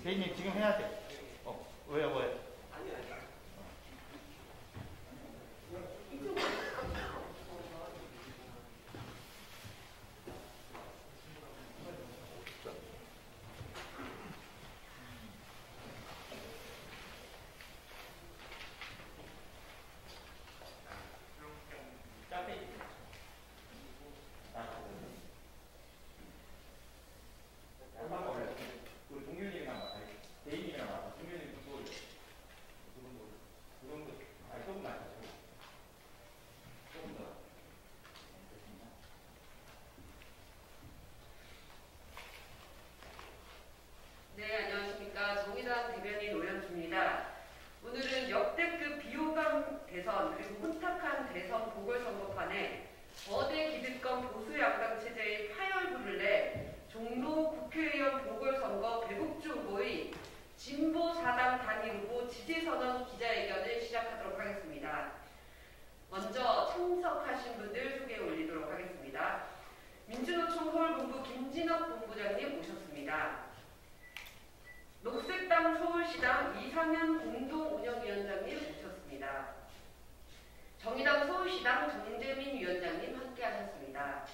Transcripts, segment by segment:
대인님 지금 해야 돼. 왜요, 왜? 네, 안녕하십니까. 정의당 대변인 오연주입니다. 오늘은 역대급 비호감 대선 그리고 혼탁한 대선 보궐선거판에 거대 기득권 보수 양당 체제의 파열부를 내 종로 국회의원 보궐선거 배국주 후보의 진보 4당 단일 후보 지지선언 기자회견을 시작하도록 하겠습니다. 먼저 참석하신 분들 소개 올리도록 하겠습니다. 민주노총 서울본부 김진업 본부장님 오셨습니다. 녹색당 서울시당 이상현 공동운영위원장님 오셨습니다. 정의당 서울시당 정재민 위원장님 함께하셨습니다.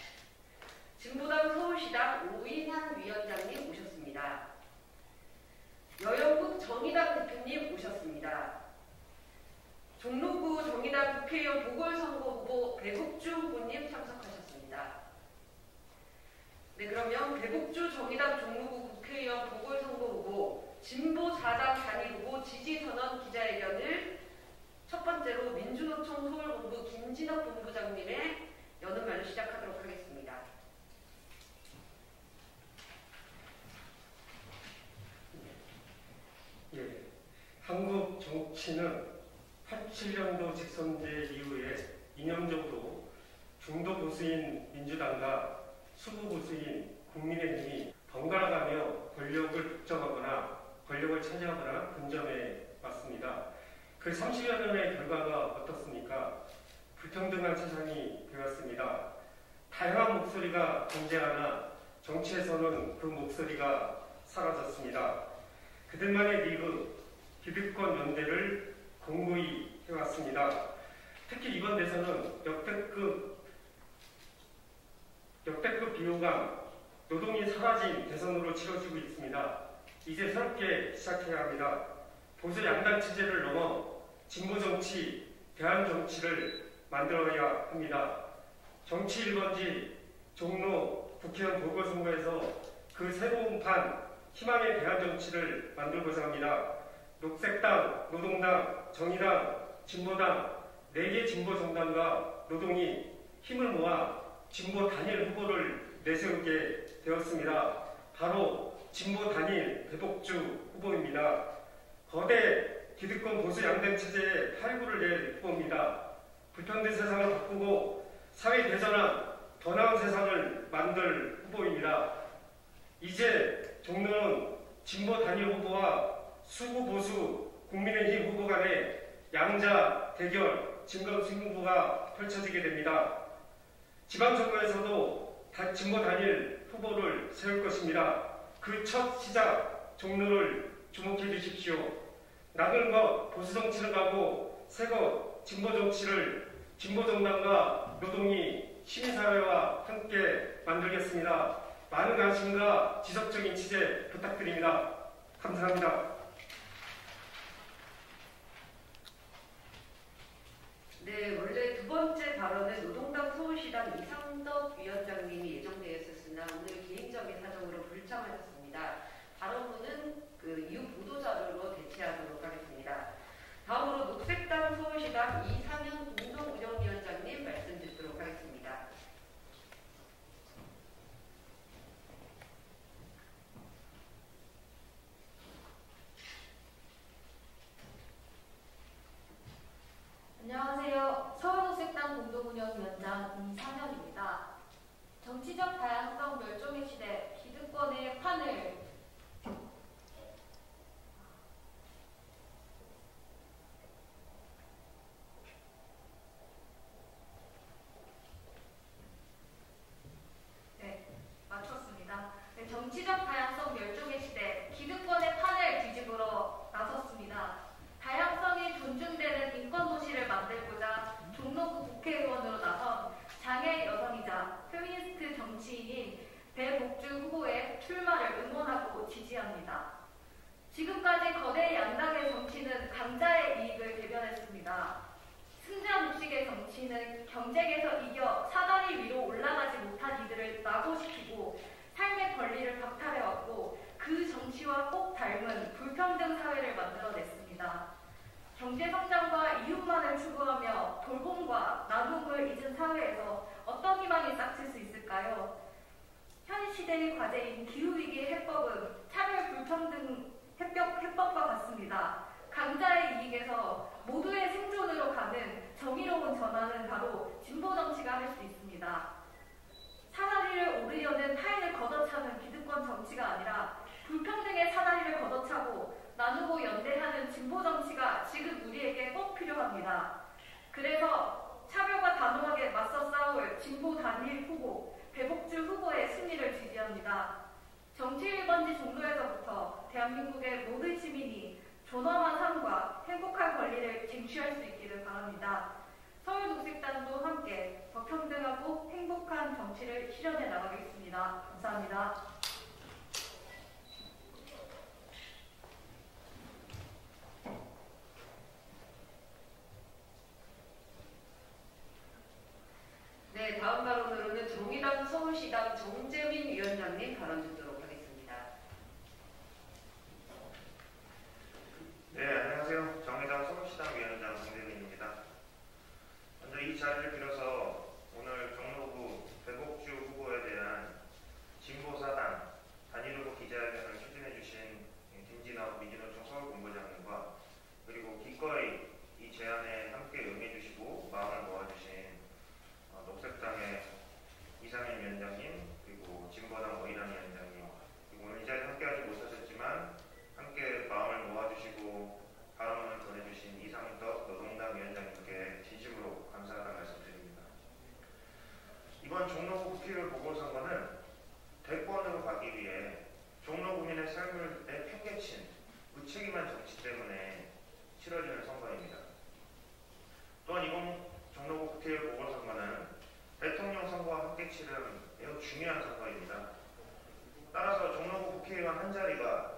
진보당 서울시당 오인환 위원장님 오셨습니다. 여영국 정의당 대표님 오셨습니다. 종로구 정의당 국회의원 보궐선거 후보 배국주 후보님 참석하셨습니다. 네, 그러면 배국주 정의당 종로구 국회의원 보궐선거 후보 진보 4당 단일 후보 지지선언 기자회견을 첫 번째로 민주노총 서울본부 김진업 본부장님의 여는 말로 시작하도록 하겠습니다. 예, 한국 정치는 87년도 직선제 이후에 이념적으로 중도 보수인 민주당과 수구 보수인 국민의힘이 번갈아가며 권력을 독점하거나 권력을 차지하거나 근점해 왔습니다. 그 30여 년의 결과가 어떻습니까? 불평등한 세상이 되었습니다. 다양한 목소리가 존재하나 정치에서는 그 목소리가 사라졌습니다. 그들만의 리그, 기득권 연대를 공고히 해왔습니다. 특히 이번 대선은 역대급 비호감, 노동이 사라진 대선으로 치러지고 있습니다. 이제 새롭게 시작해야 합니다. 보수 양당 체제를 넘어 진보 정치, 대한 정치를 만들어야 합니다. 정치 1번지 종로 국회의원 보궐선거에서 그 새로운 판, 희망의 대한 정치를 만들고자 합니다. 녹색당, 노동당, 정의당, 진보당 4개 진보 정당과 노동이 힘을 모아 진보 단일 후보를 내세우게 되었습니다. 바로 진보 단일 배복주 후보입니다. 거대 기득권 보수 양당 체제에 활구를 낼 후보입니다. 불평등 세상을 바꾸고 사회 대전환, 더 나은 세상을 만들 후보입니다. 이제 종로는 진보 단일 후보와 수구 보수 국민의힘 후보 간의 양자 대결, 진검승부가 펼쳐지게 됩니다. 지방선거에서도 진보 단일 후보를 세울 것입니다. 그 첫 시작 종로를 주목해 주십시오. 낡은 것 보수 정치를 가고 새 것 진보 정치를 진보 정당과 노동이 시민사회와 함께 만들겠습니다. 많은 관심과 지속적인 취재 부탁드립니다. 감사합니다. 네, 원래 두 번째 발언은 노동당 서울시당 이상덕 위원장님이 예정되어 있었으나 오늘 개인적인 사정으로 불참하셨습니다. 발언문은 그 이후 보도자료로 대체하도록 하겠습니다. 다음으로 녹색당 서울시당 이상현 공동운영위원장님 말씀 듣도록 하겠습니다. 안녕하세요. 서울녹색당 공동운영위원장 이상현입니다. 정치적 다양성 멸종의 시대, 기득권의 판을 정치적 다양성 멸종의 시대, 기득권의 판을 국회의원으로 나선 장애 여성이자 페미니스트 정치인인 배복주 후보의 출마를 응원하고 지지합니다. 지금까지 거대 양당의 정치는 강자의 이익을 대변했습니다. 승자 독식의 정치는 경쟁에서 이겨 사다리 위로 올라가지 못한 이들을 낙오시키고 삶의 권리를 박탈해왔고 그 정치와 꼭 닮은 불평등 사회를 만들어냈습니다. 경제성장과 이웃만을 추구하며 돌봄과 나눔을 잊은 사회에서 어떤 희망이 싹틀 수 있을까요? 현 시대의 과제인 기후위기 해법은 차별 불평등 해법과 같습니다. 강자의 이익에서 모두의 생존으로 가는 정의로운 전환은 바로 진보 정치가 할 수 있습니다. 사다리를 오르려는 타인을 걷어차는 기득권 정치가 아니라 불평등의 사다리를 걷어차고 나누고 연대하는 진보 정치가 지금 우리에게 꼭 필요합니다. 그래서 차별과 단호하게 맞서 싸울 진보 단일 후보 배복주 후보의 승리를 지지합니다. 정치 1번지 종로에서부터 대한민국의 모든 시민이 존엄한 삶과 행복한 권리를 쟁취할 수 있기를 바랍니다. 서울독식단도 함께 더 평등하고 행복한 정치를 실현해 나가겠습니다. 감사합니다. 네, 다음 발언으로는 정의당 서울시당 정재민 위원장님 발언 듣도록 하겠습니다. 네, 안녕하세요. 정의당 서울시당 위원장 정재민입니다. 먼저 이 자리를 빌어서 오늘 종로구 배복주 후보에 대한 진보사당 단일후보 기자회견을 추진해 주신 김진업 민주노총 서울본부장님과 그리고 기꺼이 이 제안에 함께 응해 주시고 마음을 모아주신 녹색당의 이상민 위원장님, 그리고 진보당 오이남 위원장님, 그리고 오늘 이 자리에 함께하지 못하셨지만 함께 마음을 모아주시고 발언을 전해주신 이상덕 노동당 위원장님께 진심으로 감사하다는 말씀드립니다. 이번 종로구 국회의원 보궐선거는 대권으로 가기 위해 종로구민의 삶을 내팽개친 무책임한 정치 때문에 치러지는 선거입니다. 또한 이번 종로구 국회의원 보궐선거는 대통령 선거와 함께 치른 매우 중요한 선거입니다. 따라서 종로구 국회의원 한 자리가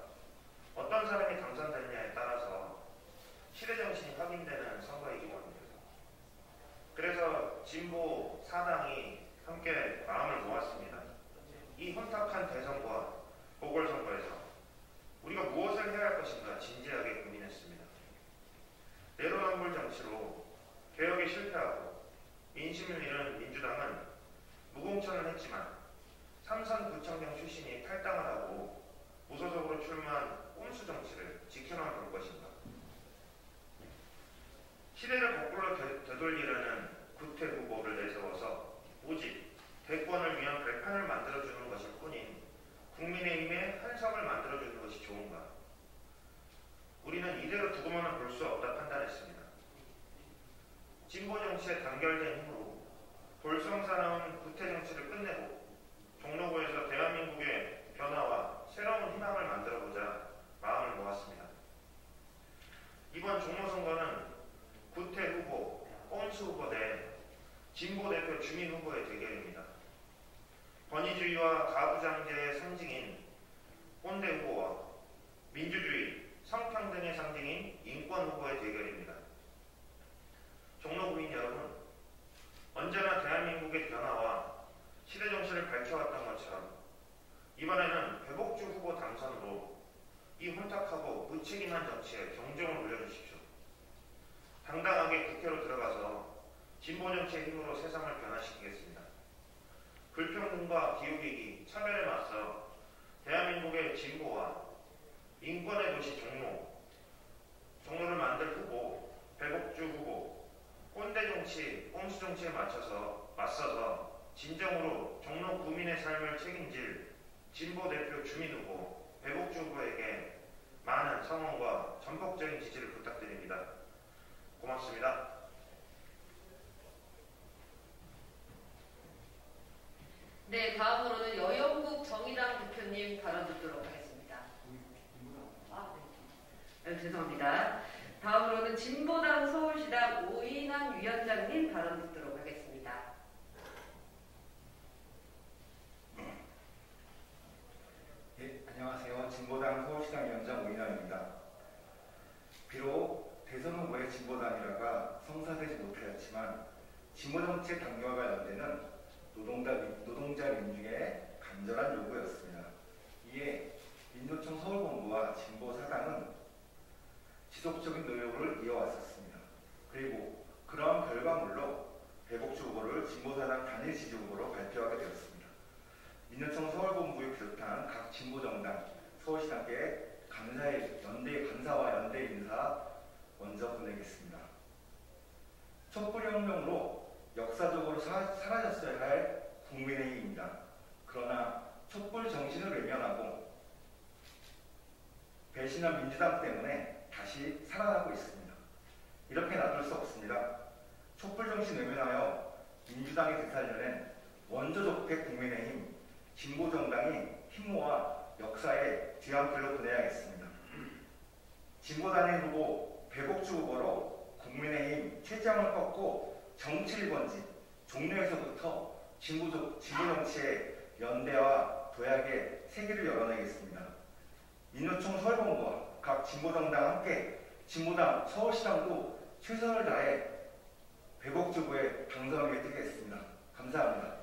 어떤 사람이 당선됐냐에 따라서 시대정신이 확인되는 선거이기도 합니다. 그래서 진보 사당이 함께 마음을 모았습니다. 이 혼탁한 대선과 보궐선거에서 우리가 무엇을 해야 할 것인가 진지하게 고민했습니다. 내로남불 정치로 개혁에 실패하고 민심을 잃은 민주당은 무공천을 했지만 삼선구청장 출신이 탈당을 하고 무소속으로 출마한 꼼수 정치를 지켜나올 볼 것인가. 시대를 거꾸로 되돌리려는 구태 후보를 내세워서 오직 대권을 위한 발판을 만들어주는 것일 뿐인 국민의힘의 한석을 만들어주는 것이 좋은가. 우리는 이대로 두고만 볼 수 없다 판단했습니다. 진보 정치에 단결된 힘으로 볼성사나운 구태 정치를 끝내고 종로구에서 대한민국의 변화와 새로운 희망을 만들어보자 마음을 모았습니다. 이번 종로 선거는 구태 후보, 꼼수 후보 대 진보 대표 주민 후보의 대결입니다. 권위주의와 가부장제의 상징인 꼰대 후보와 민주주의, 성평등의 상징인 인권 후보의 대결입니다. 종로구민 여러분, 언제나 대한민국의 변화와 시대정신을 밝혀왔던 것처럼 이번에는 배복주 후보 당선으로 이 혼탁하고 무책임한 정치에 경종을 울려주십시오. 당당하게 국회로 들어가서 진보정치의 힘으로 세상을 변화시키겠습니다. 불평등과 기후위기, 차별에 맞서 대한민국의 진보와 인권의 도시 종로를 만들 후보, 배복주 후보, 꼰대 정치, 꼼수 정치에 맞서서 진정으로 종로 구민의 삶을 책임질 진보 대표 주민 후보, 배복주 후보에게 많은 성원과 전폭적인 지지를 부탁드립니다. 고맙습니다. 네, 다음으로는 여영국 정의당 대표님 발언 듣도록 하겠습니다. 네, 죄송합니다. 다음으로는 진보당 서울시당 오인환 위원장님 발언 듣도록 하겠습니다. 정책 강요와 연대는 노동자 민중의 간절한 요구였습니다. 이에 민노총 서울본부와 진보 사당은 지속적인 노력을 이어왔었습니다. 그리고 그러한 결과물로 배복주 후보를 진보사당 단일 지지 후보로 발표하게 되었습니다. 민노총 서울본부를 비롯한 각 진보정당, 서울시당께 감사와 연대 인사 먼저 보내겠습니다. 촛불혁명으로 역사적으로 사라졌어야 할 국민의힘입니다. 그러나 촛불 정신을 외면하고 배신한 민주당 때문에 다시 살아나고 있습니다. 이렇게 놔둘 수 없습니다. 촛불 정신 외면하여 민주당이 되살려낸 원조적폐 국민의힘, 진보정당이 힘 모아 역사의 뒤안길로 보내야겠습니다. 진보단일 후보 배복주 후보로 국민의힘 최지향을 꺾고 정치 1번지 종로에서부터 진보 정치의 연대와 도약의 세계를 열어내겠습니다. 민노총 서울본부와 각 진보정당 함께 진보당 서울시당도 최선을 다해 배복주 후보의 당선을 위해 하겠습니다. 감사합니다.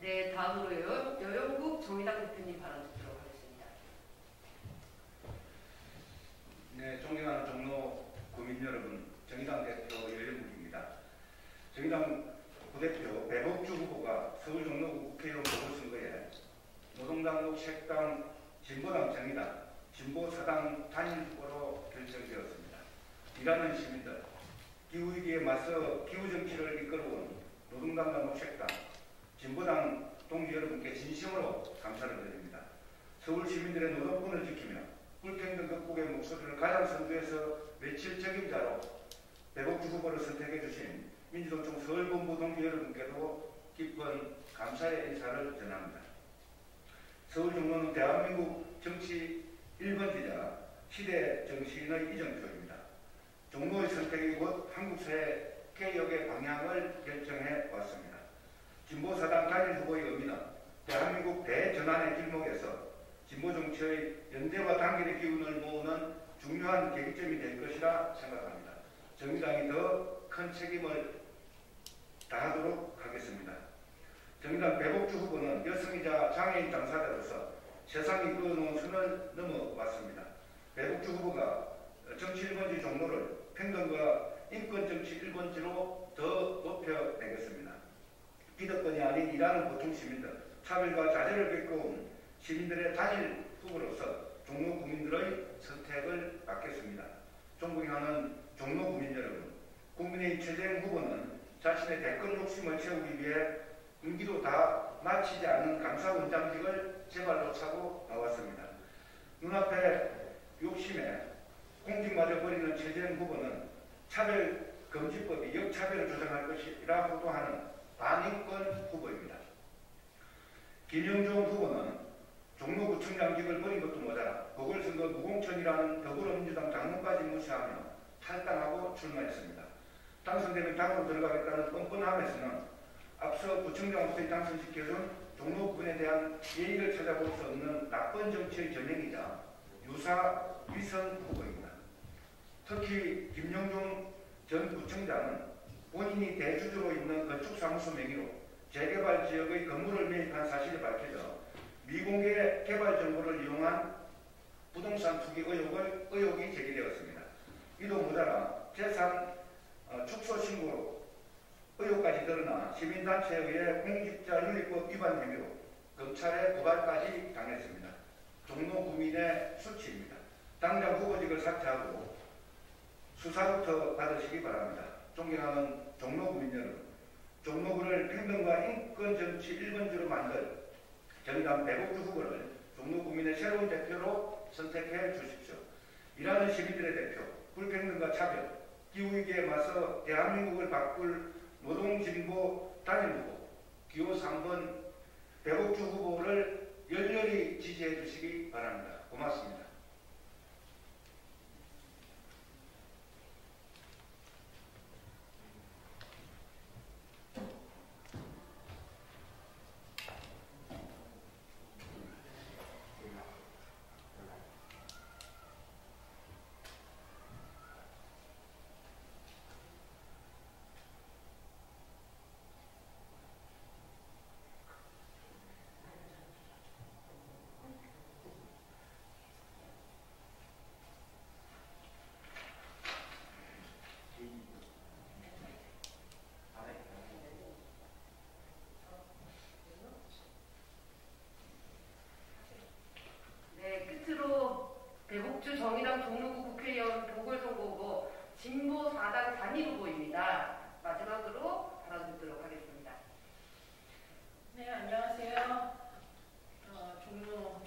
네, 다음으로 여영국 정의당 대표님 발언 듣도록 하겠습니다. 네, 존경하는 종로 구민 여러분, 정의당 대표 여영국입니다. 정의당 부대표 배복주 후보가 서울 종로구 국회의원 보궐선거에 노동당, 녹색당, 진보당, 정의당, 진보사당 단일 후보로 결정되었습니다. 일하는 시민들, 기후위기에 맞서 기후정치를 이끌어온 노동당과 녹색당, 진보당 동지 여러분께 진심으로 감사를 드립니다. 서울 시민들의 노동권을 지키며 불평등 극복의 목소리를 가장 선두에서 외칠 책임자로 배복주 후보를 선택해 주신 민주노총 서울본부 동지 여러분께도 깊은 감사의 인사를 전합니다. 서울 종로는 대한민국 정치 1번지자 시대 정치인의 이정표입니다. 종로의 선택이 곧 한국사회 개혁의 방향을 결정해 왔습니다. 진보사당 단일 후보의 의미는 대한민국 대전환의 길목에서 진보정치의 연대와 단결의 기운을 모으는 중요한 계기점이 될 것이라 생각합니다. 정의당이 더 큰 책임을 다하도록 하겠습니다. 정의당 배복주 후보는 여성이자 장애인 당사자로서 세상이 그어놓은 선을 넘어왔습니다. 배복주 후보가 정치 1번지 종로를 평등과 인권 정치 1번지로 더 높여내겠습니다. 기득권이 아닌 일하는 보통 시민들, 차별과 자제를 겪어온 시민들의 단일 후보로서 종로 구민들의 선택을 받겠습니다. 존경하는 종로 구민 여러분, 국민의힘 최재형 후보는 자신의 대권 욕심을 채우기 위해 임기도 다 마치지 않은 감사원장직을 제 발로 차고 나왔습니다. 눈앞에 욕심에 공직마저 버리는 최재형 후보는 차별금지법이 역차별을 조장할 것이라 호도하는 반인권 후보입니다. 김영종 후보는 종로구청장직을 버린 것도 모자라 보궐선거 무공천이라는 더불어민주당 당론까지 무시하며 탈당하고 출마했습니다. 당선되면 당으로 들어가겠다는 뻔뻔함에서는 앞서 구청장으로서 당선시켜준 종로구에 대한 예의를 찾아볼 수 없는 나쁜 정치의 전형이자 유사 위선 후보입니다. 특히 김영종 전 구청장은 본인이 대주주로 있는 건축사무소 명의로 재개발 지역의 건물을 매입한 사실이 밝혀져 미공개 개발 정보를 이용한 부동산 투기 의혹이 제기되었습니다. 이도 모자라 재산 축소 신고 의혹까지 드러나 시민단체에 의해 공직자윤리법 위반 혐의로 검찰에 고발까지 당했습니다. 종로 구민의 수치입니다. 당장 후보직을 삭제하고 수사부터 받으시기 바랍니다. 존경하는 종로 구민 여러분, 종로구를 평등과 인권 정치 1번지로 만들 정의당 배복주 후보를 종로 구민의 새로운 대표로 선택해 주십시오. 일하는 시민들의 대표, 불평등과 차별, 기후위기에 맞서 대한민국을 바꿀 노동진보 단일 후보, 기호 3번 배복주 후보를 열렬히 지지해 주시기 바랍니다. 고맙습니다. 진보 4당 단일 후보입니다. 마지막으로 발언 듣도록 하겠습니다. 네, 안녕하세요.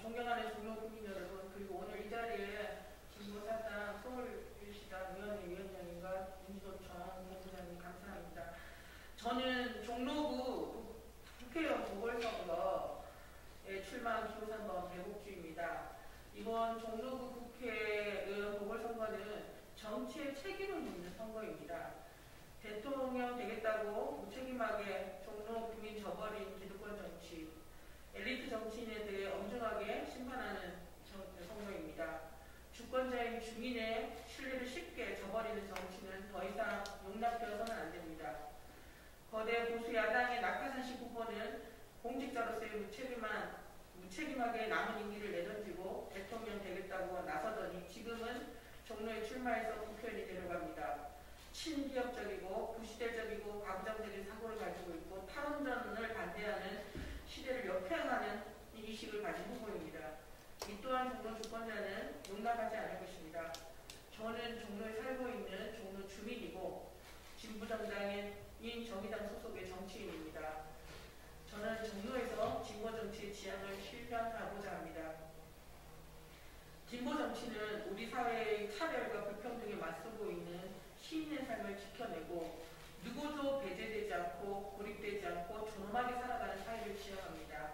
존경하는 종로 국민 여러분, 그리고 오늘 이 자리에 진보 4당 서울시당 위원장님과 민주노총 본부장님 감사합니다. 저는 종로구 국회의원 보궐선거에 출마한 기호선거 배복주입니다. 이번 종로구 국회의원 보궐선거는 정치의 책임을 묻는 선거입니다. 대통령 되겠다고 무책임하게 종로 국민 저버린 기득권 정치, 엘리트 정치인에 대해 엄중하게 심판하는 선거입니다. 주권자인 주민의 신뢰를 쉽게 저버리는 정치는 더 이상 용납되어서는 안 됩니다. 거대 보수 야당의 낙하산식 후보는 공직자로서의 무책임하게 남은 임기를 내던지고 대통령 되겠다고 나서더니 지금은 종로에 출마해서 국회의원이 되려갑니다. 친기업적이고 부시대적이고 과부장적인 사고를 가지고 있고 탈원전을 반대하는 시대를 역행하는 인식을 가진 후보입니다. 이 또한 종로 주권자는 용납하지 않을 것입니다. 저는 종로에 살고 있는 종로 주민이고 진보정당인 정의당 소속의 정치인입니다. 저는 종로에서 진보정치의 지향을 실현하고자 합니다. 진보정치는 우리 사회의 차별과 불평등에 맞서고 있는 시민의 삶을 지켜내고 누구도 배제되지 않고 고립되지 않고 존엄하게 살아가는 사회를 지향합니다.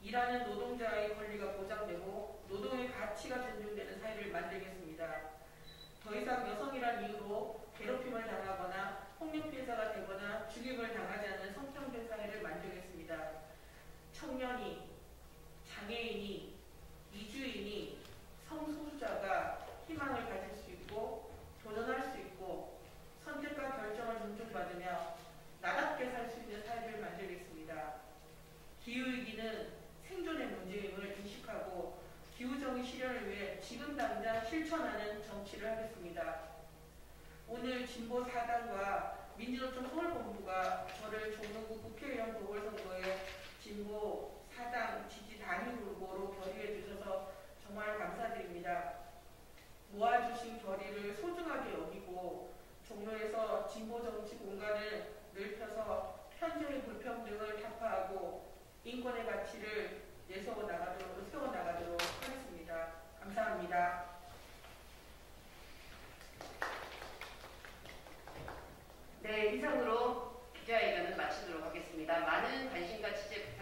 일하는 노동자의 권리가 보장되고 노동의 가치가 존중되는 사회를 만들겠습니다. 더 이상 여성이란 이유로 괴롭힘을 당하거나 폭력 피해자가 되거나 죽임을 당하지 않는 성평등 사회를 만들겠습니다. 청년이, 장애인이, 이주인이, 성소수자가 희망을 가질 수 있고 도전할 수 있고 선택과 결정을 존중받으며 나답게 살 수 있는 사회를 만들겠습니다. 기후위기는 생존의 문제임을 인식하고 기후정의 실현을 위해 지금 당장 실천하는 정치를 하겠습니다. 오늘 진보 4당과 민주노총 서울본부가 저를 종로구 국회의원 보궐선거에 진보 4당 지지 단일 후보로 결의해 주셔서 정말 감사드립니다. 모아주신 결의를 소중하게 여기고 종로에서 진보정치 공간을 넓혀서 현재의 불평등을 타파하고 인권의 가치를 세워나가도록 하겠습니다. 감사합니다. 네, 이상으로 기자회견을 마치도록 하겠습니다. 많은 관심과 취재